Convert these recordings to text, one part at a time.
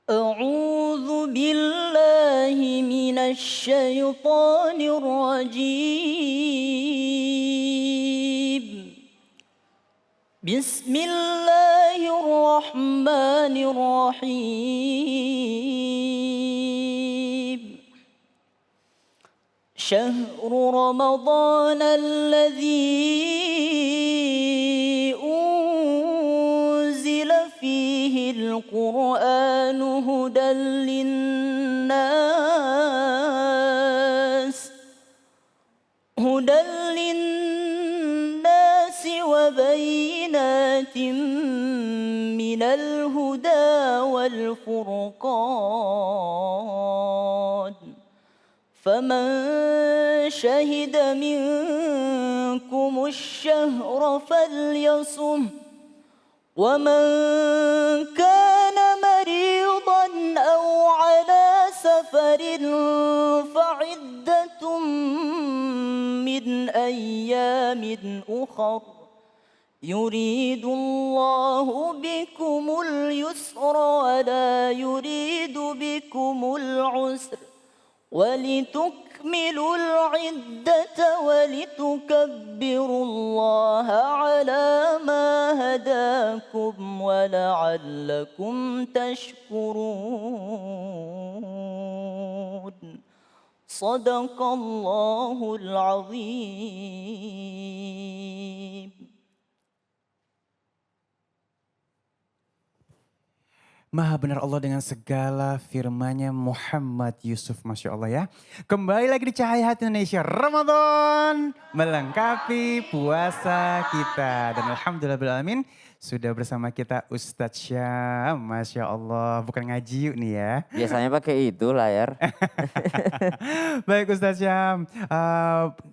أعوذ بالله من الشيطان الرجيم. بسم الله الرحمن الرحيم. شهر رمضان الذي أنزل فيه القرآن هدى للناس وبينات من الهدى والفرقان، فمن شهد منكم الشهر فليصم، ومن كان مريضا أو على سفر فعدة من أيام أخر، يريد الله بكم اليسر ولا يريد بكم العسر، ولتكملوا العدة ولتكبروا الله على ما هداكم ولعلكم تشكرون. صدق الله العظيم. Maha benar Allah dengan segala firman-Nya, Muhammad Yusuf, Masya Allah ya. Kembali lagi di Cahaya Hati Indonesia, Ramadan melengkapi puasa kita. Dan alhamdulillahirrahmanirrahim sudah bersama kita Ustadz Syam, Masya Allah. Bukan ngaji yuk nih ya. Biasanya pakai itu layar. Baik Ustadz Syam,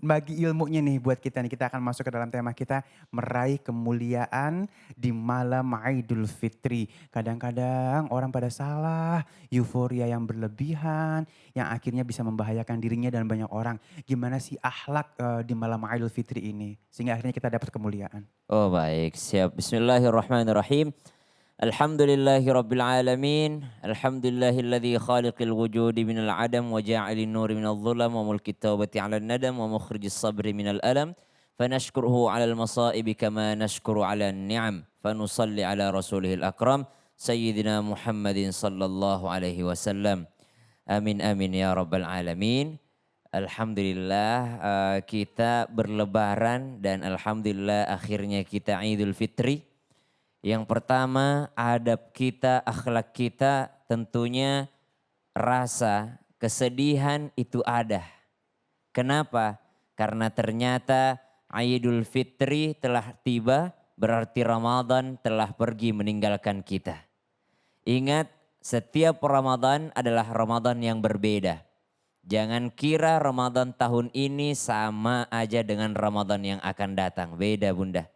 bagi ilmunya nih buat kita nih, kita akan masuk ke dalam tema kita, meraih kemuliaan di malam Idul Fitri. Kadang-kadang orang pada salah, euforia yang berlebihan, yang akhirnya bisa membahayakan dirinya dan banyak orang. Gimana sih akhlak di malam Idul Fitri ini, sehingga akhirnya kita dapat kemuliaan. Oh baik, siap. Bismillahirrahmanirrahim. Alhamdulillahi rabbil alamin. Alhamdulillahilladzi khaliqil wujudi minal adam wa ja'alin nuri minal dhulam wa mulkit taubati 'alal nadam wa mukhrijis sabri minal alam. Fanashkuruhu 'alal masaibi kama nashkuru 'alan ni'am. Fanusalli 'ala rasulihil akram sayyidina Muhammadin sallallahu alaihi wasallam. Amin amin ya rabbal alamin. Alhamdulillah kita berlebaran dan alhamdulillah akhirnya kita Idul Fitri. Yang pertama adab kita, akhlak kita tentunya rasa kesedihan itu ada. Kenapa? Karena ternyata Idul Fitri telah tiba, berarti Ramadan telah pergi meninggalkan kita. Ingat, setiap Ramadan adalah Ramadan yang berbeda. Jangan kira Ramadan tahun ini sama aja dengan Ramadan yang akan datang. Beda bunda.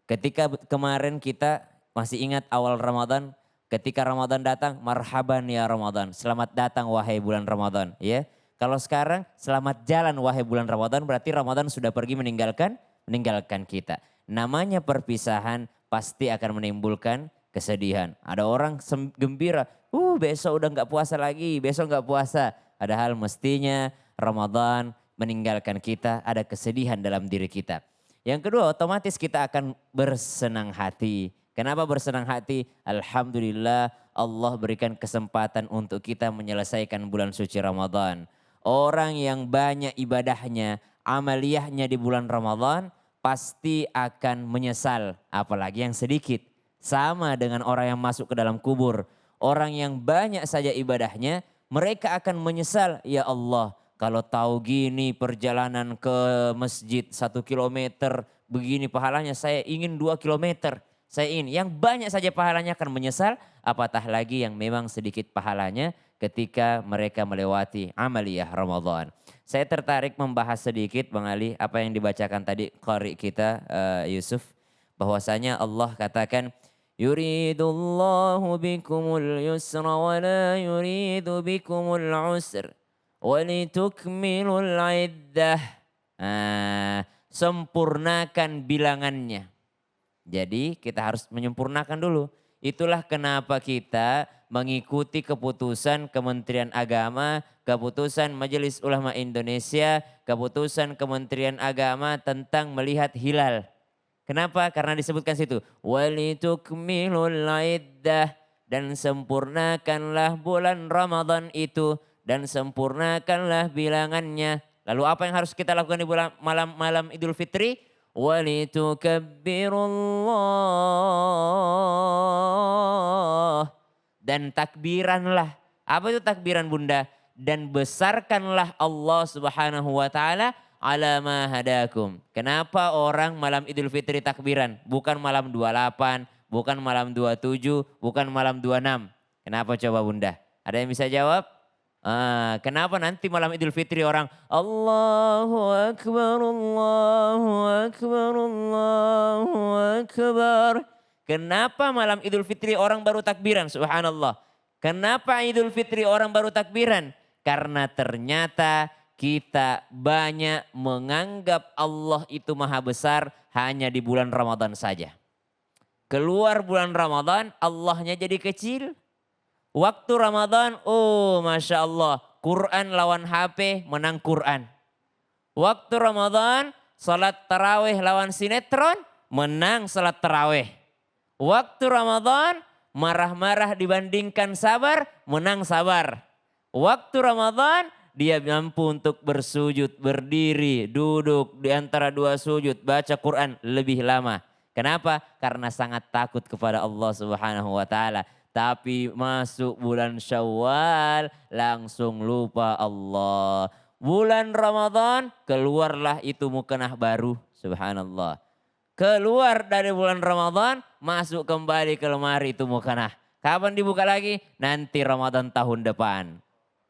Ketika kemarin kita masih ingat awal Ramadan. Ketika Ramadan datang, marhaban ya Ramadan. Selamat datang wahai bulan Ramadan. Ya. Kalau sekarang selamat jalan wahai bulan Ramadan. Berarti Ramadan sudah pergi meninggalkan kita. Namanya perpisahan pasti akan menimbulkan kesedihan. Ada orang gembira. Besok udah gak puasa lagi. Besok gak puasa. Padahal mestinya Ramadan meninggalkan kita, ada kesedihan dalam diri kita. Yang kedua, otomatis kita akan bersenang hati. Kenapa bersenang hati? Alhamdulillah Allah berikan kesempatan untuk kita menyelesaikan bulan suci Ramadan. Orang yang banyak ibadahnya, amaliyahnya di bulan Ramadan pasti akan menyesal. Apalagi yang sedikit. Sama dengan orang yang masuk ke dalam kubur. Orang yang banyak saja ibadahnya, mereka akan menyesal, ya Allah kalau tahu gini perjalanan ke masjid 1 kilometer begini pahalanya, saya ingin 2 kilometer. Saya ingin, yang banyak saja pahalanya akan menyesal, apatah lagi yang memang sedikit pahalanya ketika mereka melewati amaliyah Ramadan. Saya tertarik membahas sedikit Bang Ali, apa yang dibacakan tadi qari kita Yusuf. Bahwasanya Allah katakan, Yuridullahu bikumul yusra wa la yuridu bikumul usr walitukmilul iddah. Sempurnakan bilangannya. Jadi kita harus menyempurnakan dulu. Itulah kenapa kita mengikuti keputusan Kementerian Agama, keputusan Majelis Ulama Indonesia, keputusan Kementerian Agama tentang melihat hilal. Kenapa? Karena disebutkan situ, walitukmilul iddah, dan sempurnakanlah bulan Ramadan itu dan sempurnakanlah bilangannya. Lalu apa yang harus kita lakukan di bulan malam Idul Fitri? Walitukabbirullah, dan takbiranlah. Apa itu takbiran Bunda? Dan besarkanlah Allah Subhanahu wa taala ala ma hadakum. Kenapa orang malam Idul Fitri takbiran? Bukan malam 28, bukan malam 27, bukan malam 26. Kenapa coba Bunda? Ada yang bisa jawab? Kenapa nanti malam Idul Fitri orang Allahu Akbar, Allahu Akbar, Allahu Akbar. Kenapa malam Idul Fitri orang baru takbiran? Subhanallah. Kenapa Idul Fitri orang baru takbiran? Karena ternyata kita banyak menganggap Allah itu maha besar hanya di bulan Ramadan saja. Keluar bulan Ramadan Allahnya jadi kecil. Waktu Ramadan, oh Masya Allah, Quran lawan HP menang Quran. Waktu Ramadan, salat tarawih lawan sinetron menang salat tarawih. Waktu Ramadan, marah-marah dibandingkan sabar, menang sabar. Waktu Ramadan, dia mampu untuk bersujud, berdiri, duduk di antara dua sujud, baca Quran lebih lama. Kenapa? Karena sangat takut kepada Allah Subhanahu wa taala. Tapi masuk bulan Syawal langsung lupa Allah. Bulan Ramadan keluarlah itu mukenah baru. Subhanallah. Keluar dari bulan Ramadan masuk kembali ke lemari itu mukenah. Kapan dibuka lagi? Nanti Ramadan tahun depan.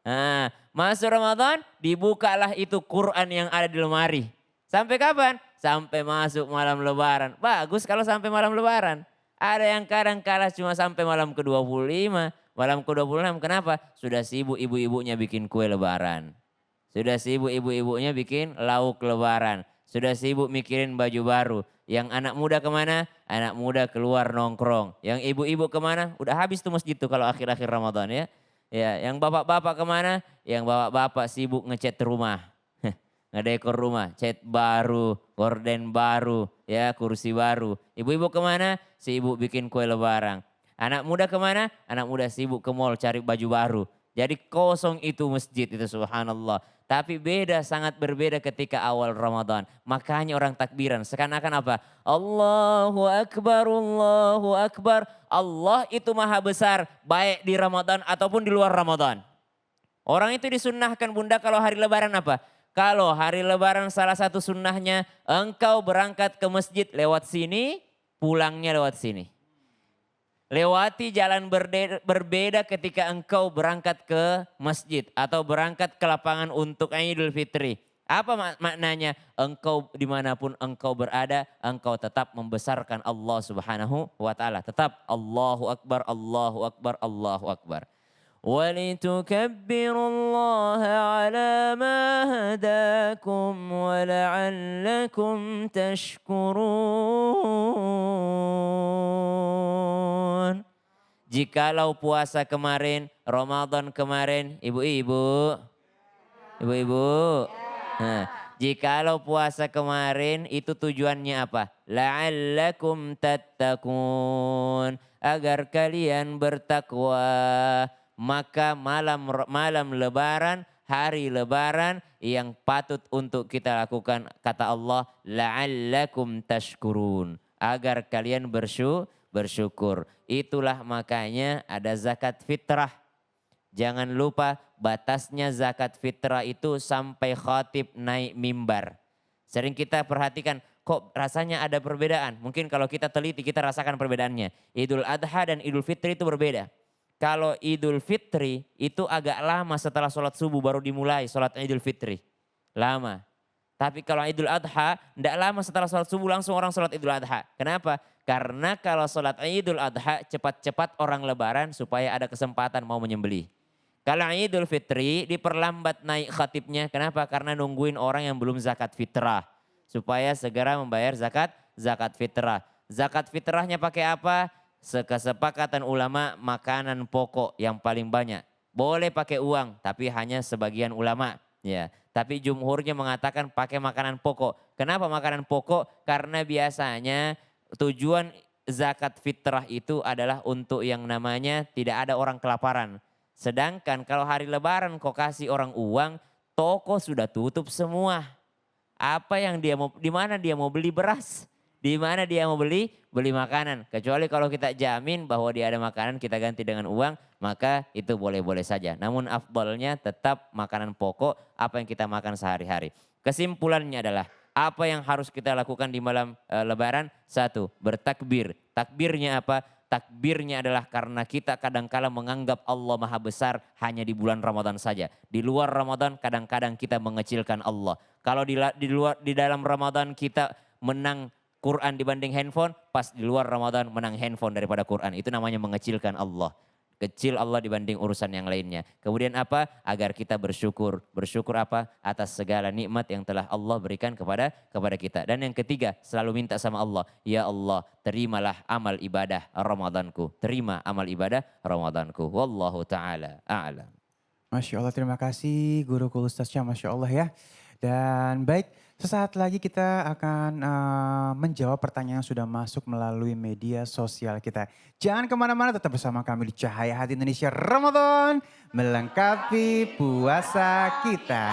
Nah, masuk Ramadan dibukalah itu Quran yang ada di lemari. Sampai kapan? Sampai masuk malam lebaran. Bagus kalau sampai malam lebaran. Ada yang kadang kala cuma sampai malam ke-25, malam ke-26. Kenapa? Sudah sibuk ibu-ibunya bikin kue lebaran. Sudah sibuk ibu-ibunya bikin lauk lebaran. Sudah sibuk mikirin baju baru. Yang anak muda kemana? Anak muda keluar nongkrong. Yang ibu-ibu kemana? Udah habis tuh masjid tuh kalau akhir-akhir Ramadan ya. Ya, yang bapak-bapak kemana? Yang bapak-bapak sibuk ngecat rumah. Ngedekor rumah, cat baru, gorden baru, ya kursi baru. Ibu-ibu kemana? Sibuk bikin kue lebaran. Anak muda kemana? Anak muda sibuk ke mall cari baju baru. Jadi kosong itu masjid itu subhanallah. Tapi beda, sangat berbeda ketika awal Ramadan. Makanya orang takbiran seakan-akan apa? Allahu Akbar, Allahu Akbar. Allah itu maha besar baik di Ramadan ataupun di luar Ramadan. Orang itu disunnahkan Bunda kalau hari lebaran apa? Kalau hari lebaran salah satu sunnahnya engkau berangkat ke masjid lewat sini, pulangnya lewat sini. Lewati jalan berbeda ketika engkau berangkat ke masjid atau berangkat ke lapangan untuk Idul Fitri. Apa maknanya? Engkau dimanapun engkau berada, engkau tetap membesarkan Allah Subhanahu wa ta'ala. Tetap Allahu Akbar, Allahu Akbar, Allahu Akbar. وَلِتُكَبِّرُوا اللَّهَ عَلَى مَا هَدَاكُمْ وَلَعَلَّكُمْ تَشْكُرُونَ. Jikalau puasa kemarin, Ramadan kemarin, ibu-ibu. Nah, jikalau puasa kemarin itu tujuannya apa? La'allakum tattaqun, agar kalian bertakwa. Maka malam lebaran, hari lebaran yang patut untuk kita lakukan kata Allah la'allakum tashkurun, agar kalian bersyukur. Itulah makanya ada zakat fitrah. Jangan lupa batasnya zakat fitrah itu sampai khatib naik mimbar. Sering kita perhatikan kok rasanya ada perbedaan. Mungkin kalau kita teliti kita rasakan perbedaannya. Idul Adha dan Idul Fitri itu berbeda. Kalau Idul Fitri itu agak lama setelah sholat subuh baru dimulai sholat Idul Fitri. Lama. Tapi kalau Idul Adha tidak lama setelah sholat subuh langsung orang sholat Idul Adha. Kenapa? Karena kalau sholat Idul Adha cepat-cepat orang lebaran supaya ada kesempatan mau menyembelih. Kalau Idul Fitri diperlambat naik khatibnya. Kenapa? Karena nungguin orang yang belum zakat fitrah. Supaya segera membayar zakat fitrah. Zakat fitrahnya pakai apa? Kesepakatan ulama makanan pokok yang paling banyak. Boleh pakai uang tapi hanya sebagian ulama. Ya, tapi jumhurnya mengatakan pakai makanan pokok. Kenapa makanan pokok? Karena biasanya tujuan zakat fitrah itu adalah untuk yang namanya tidak ada orang kelaparan. Sedangkan kalau hari lebaran kau kasih orang uang, toko sudah tutup semua. Apa yang dia mau, di mana dia mau beli beras? Di mana dia mau beli makanan. Kecuali kalau kita jamin bahwa dia ada makanan kita ganti dengan uang, maka itu boleh-boleh saja. Namun afdalnya tetap makanan pokok apa yang kita makan sehari-hari. Kesimpulannya adalah apa yang harus kita lakukan di malam lebaran? Satu, bertakbir. Takbirnya apa? Takbirnya adalah karena kita kadangkala menganggap Allah Maha Besar hanya di bulan Ramadan saja. Di luar Ramadan kadang-kadang kita mengecilkan Allah. Kalau di dalam Ramadan kita menang Quran dibanding handphone, pas di luar Ramadan menang handphone daripada Quran. Itu namanya mengecilkan Allah. Kecil Allah dibanding urusan yang lainnya. Kemudian apa? Agar kita bersyukur. Bersyukur apa? Atas segala nikmat yang telah Allah berikan kepada kita. Dan yang ketiga, selalu minta sama Allah. Ya Allah, terimalah amal ibadah Ramadanku. Terima amal ibadah Ramadanku. Wallahu ta'ala a'lam. Masya Allah, terima kasih Guru Ustaz Syam, Masya Allah ya. Dan baik, sesaat lagi kita akan menjawab pertanyaan yang sudah masuk melalui media sosial kita. Jangan kemana-mana, tetap bersama kami di Cahaya Hati Indonesia Ramadan melengkapi puasa kita.